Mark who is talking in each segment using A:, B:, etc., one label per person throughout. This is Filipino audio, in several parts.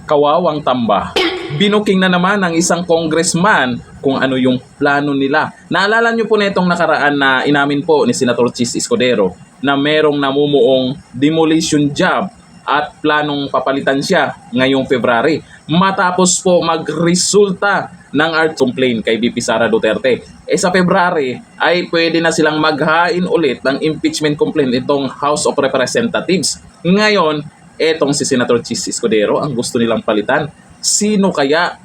A: Kawawang Tamba. Binuking na naman ng isang congressman kung ano yung plano nila. Naalala nyo po na itong nakaraan na inamin po ni Senator Chis Escudero na merong namumuong demolition job at planong papalitan siya ngayong February. Matapos po magresulta ng art complaint kay VP Sara Duterte. Sa February ay pwede na silang maghain ulit ng impeachment complaint itong House of Representatives. Ngayon, etong si Senator Chis Escudero ang gusto nilang palitan. Sino kaya?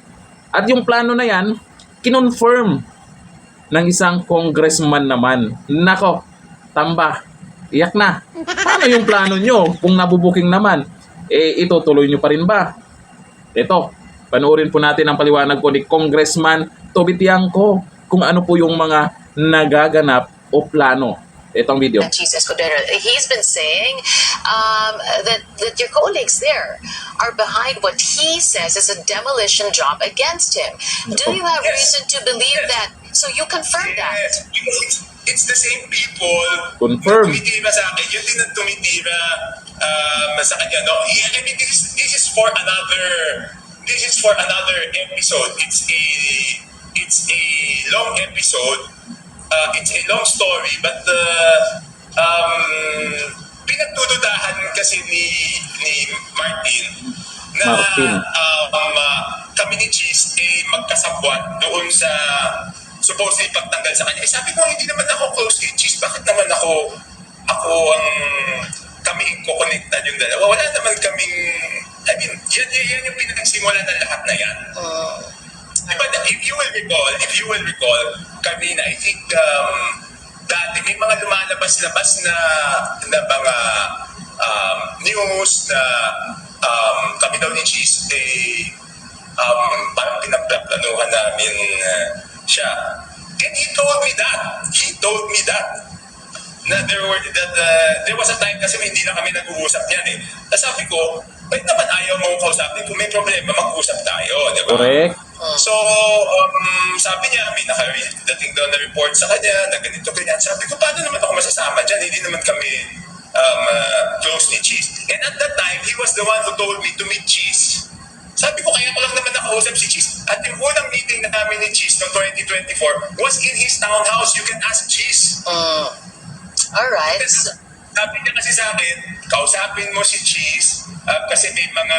A: At yung plano na yan, kinonfirm ng isang congressman naman. Nako, Tamba, iyak na. Paano yung plano nyo kung nabubuking naman? Itutuloy nyo pa rin ba? Ito, panoorin po natin ang paliwanag po ni Congressman Toby Tiangco kung ano po yung mga nagaganap o plano. Itong video.
B: Chis Escudero, he's been saying that your colleagues there are behind what he says is a demolition job against him. Do you have reason to believe that? So you confirm that?
C: It's the same people
A: Confirm.
C: na tumitira sa akin. Yun din ang tumitira sa kanya. No? I mean, this is for another episode. It's a long episode. It's a long story, but pinagdududahan kasi ni Martin na kami ni Chis magkasabwat doon sa supposedly pagtanggal sa kanya. Sabi ko, hindi naman ako close kay Chis. Bakit naman ako ang kami ko-connected yung dalawa? Wala naman kaming, I mean, yan yung pinagsimulan ng lahat na yan. But if you will recall, kanina, I think dati may mga lumalabas-labas na mga news na kami daw ni Chis parang pinagplanuhan namin siya. And he told me that na there was a time kasi hindi na kami nag-uusap yan eh. Tapos sabi ko, ba't naman ayaw mong kausapin? Kung may problema, mag-usap tayo, di ba?
A: Correct.
C: So, sabi niya, may nakadating daw na report sa kanya, na ganito, ganyan. Sabi ko, paano naman ako masasama dyan? Hindi naman kami close ni Chis. And at that time, he was the one who told me to meet Chis. Sabi ko, kaya ko lang naman nakausap si Chis. At yung unang meeting na namin ni Chis noong 2024 was in his townhouse. You can ask Chis.
B: Alright.
C: Sabi niya kasi sa akin, kausapin mo si Chis kasi may mga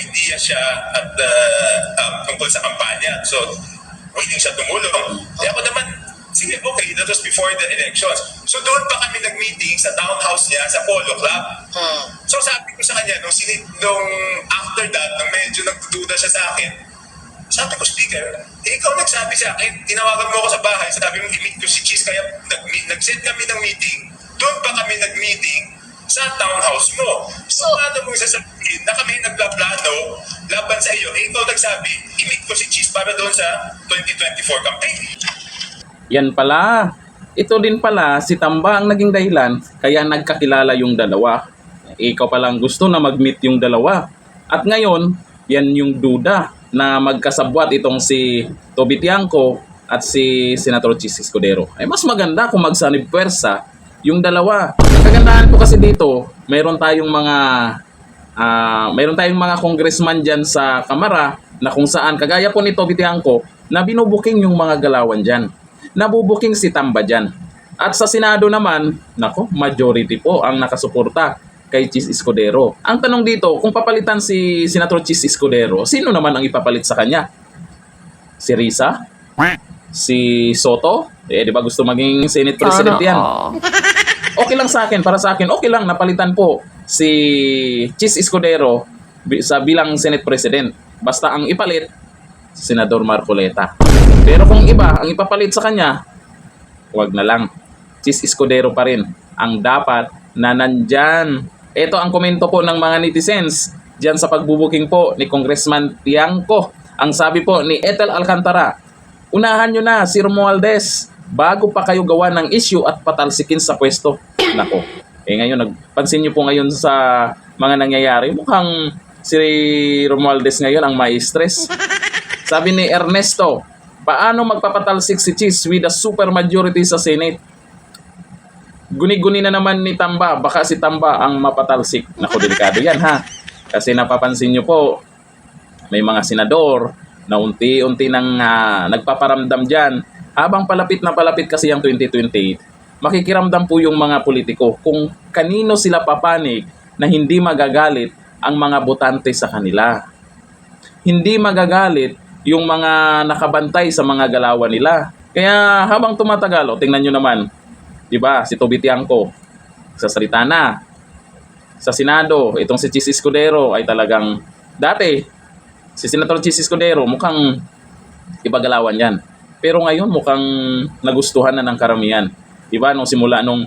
C: idea siya at tungkol sa kampanya. So, willing siya tumulong. Kaya ako naman, sige, okay, that was before the elections. So, doon pa kami nag-meeting sa townhouse niya sa Polo Club. So, sabi ko sa kanya, nung after that, nung medyo nagdududa siya sa akin, sabi ko, speaker, ikaw nagsabi sa akin, tinawagan mo ako sa bahay, sabi mo, i-meet ko si Chis, kaya nag-set kami ng meeting. Doon pa kami nag-meeting sa townhouse mo. So, paano mong sasabihin na kami nagplaplano laban sa iyo? Ikaw nagsabi, i-meet ko si Chis para doon sa 2024 campaign.
A: Yan pala. Ito din pala si Tamba ang naging dahilan kaya nagkakilala yung dalawa. Ikaw palang gusto na mag-meet yung dalawa. At ngayon, yan yung duda na magkasabwat itong si Toby Tiangco at si Senator Chis Escudero. Ay mas maganda kung magsanib pwersa yung dalawa. Ang kagandahan po kasi dito, mayroon tayong mga congressman dyan sa Kamara na kung saan, kagaya po ni Toby Tiangco, na binubuking yung mga galawan dyan. Nabubuking si Tamba dyan. At sa Senado naman, nako, majority po ang nakasuporta kay Chis Escudero. Ang tanong dito, kung papalitan si Senator Chis Escudero, sino naman ang ipapalit sa kanya? Si Risa? Si Soto? Di ba gusto maging Senate President yan? Okay lang sa akin, para sa akin, okay lang napalitan po si Chis Escudero sa bilang Senate President. Basta ang ipalit, si Senador Marcoleta. Pero kung iba, ang ipapalit sa kanya, wag na lang. Chis Escudero pa rin ang dapat na nandyan. Ito ang komento po ng mga netizens dyan sa pagbubuking po ni Congressman Tiangco. Ang sabi po ni Ethel Alcantara, unahan nyo na si Romualdez bago pa kayo gawa ng issue at patalsikin sa pwesto. Nako. Ngayon, nagpansin nyo po ngayon sa mga nangyayari, mukhang si Romualdez ngayon ang ma-stress. Sabi ni Ernesto, paano magpapatalsik si Chis with a super majority sa Senate? Guni-guni na naman ni Tamba, baka si Tamba ang mapatalsik. Naku, delikado yan ha. Kasi napapansin nyo po, may mga senador na unti-unti nang nagpaparamdam dyan. Habang palapit na palapit kasi ang 2028, makikiramdam po yung mga politiko kung kanino sila papanig na hindi magagalit ang mga botante sa kanila. Hindi magagalit yung mga nakabantay sa mga galawan nila. Kaya habang tumatagal, tingnan nyo naman, di ba, si Toby Tiangco, sasalita na. Sa Senado, itong si Chis Escudero ay talagang, dati, si Senator Chis Escudero, mukhang ibagalawan yan. Pero ngayon, mukhang nagustuhan na ng karamihan. Di ba, nung simula nung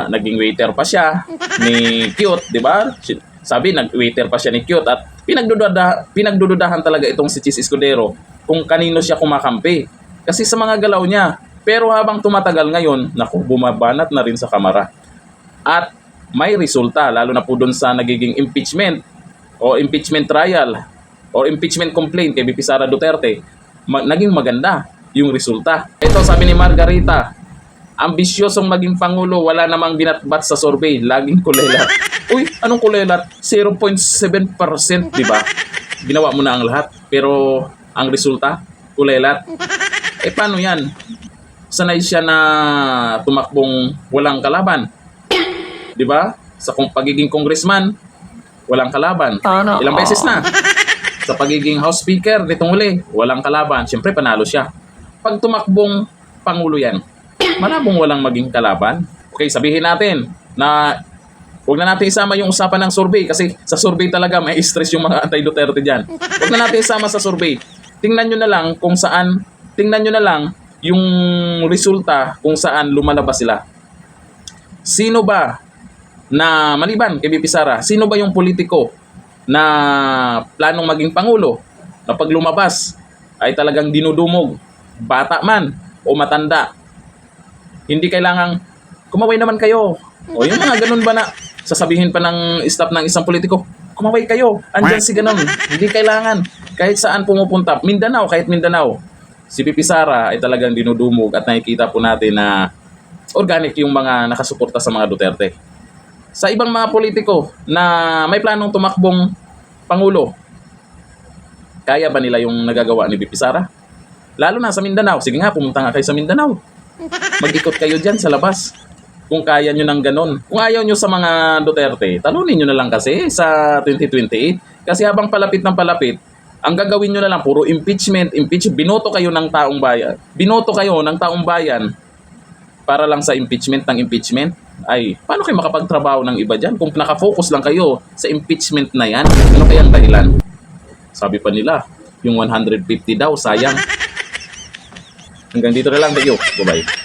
A: naging waiter pa siya ni Cute, di ba? Sabi, nag-waiter pa siya ni Cute at pinagdududahan talaga itong si Chis Escudero kung kanino siya kumakampi. Kasi sa mga galaw niya. Pero habang tumatagal ngayon, naku, bumabanat na rin sa Kamara. At may resulta, lalo na po dun sa nagiging impeachment o impeachment trial o impeachment complaint kay VP Sara Duterte, naging maganda yung resulta. Ito sabi ni Margarita, ambisyosong maging Pangulo, wala namang binatbat sa survey, laging kulelat. Uy, anong kulelat? 0.7%, di ba? Ginawa mo na ang lahat, pero ang resulta, kulelat. Paano yan? Sanay siya na tumakbong walang kalaban. Di ba? Sa pagiging congressman, walang kalaban. Ilang beses na. Sa pagiging House Speaker, nitong huli, walang kalaban. Siyempre, panalo siya. Pag tumakbong Pangulo yan, malabong walang maging kalaban. Okay, sabihin natin na huwag na natin isama yung usapan ng survey kasi sa survey talaga may stress yung mga anti-Duterte dyan. Huwag na natin isama sa survey. Tingnan nyo na lang kung saan, tingnan nyo na lang yung resulta kung saan lumalabas sila. Sino ba na, maliban kay VP Sara, sino ba yung politiko na planong maging Pangulo na pag lumabas ay talagang dinudumog, bata man o matanda? Hindi kailangang kumaway naman kayo. O yung mga ganun ba na sasabihin pa ng staff ng isang politiko, kumaway kayo, andyan si ganun. Hindi kailangan. Kahit saan pumupunta, Mindanao, kahit Mindanao, si VP Sara ay talagang dinudumog at nakikita po natin na organic yung mga nakasuporta sa mga Duterte. Sa ibang mga politiko na may planong tumakbong Pangulo, kaya ba nila yung nagagawa ni VP Sara? Lalo na sa Mindanao. Sige nga, pumunta nga kayo sa Mindanao. Mag-ikot kayo dyan sa labas. Kung kaya nyo ng ganon. Kung ayaw nyo sa mga Duterte, talunin nyo na lang kasi sa 2028. Kasi habang palapit ng palapit, ang gagawin nyo na lang, puro impeachment. Binoto kayo ng taong bayan. Binoto kayo ng taong bayan para lang sa impeachment ng impeachment. Ay, paano kayo makapagtrabaho ng iba dyan? Kung nakafocus lang kayo sa impeachment na yan, ano kayang dahilan? Sabi pa nila, yung 150 daw, sayang. Hanggang dito na lang, thank you. Bye-bye.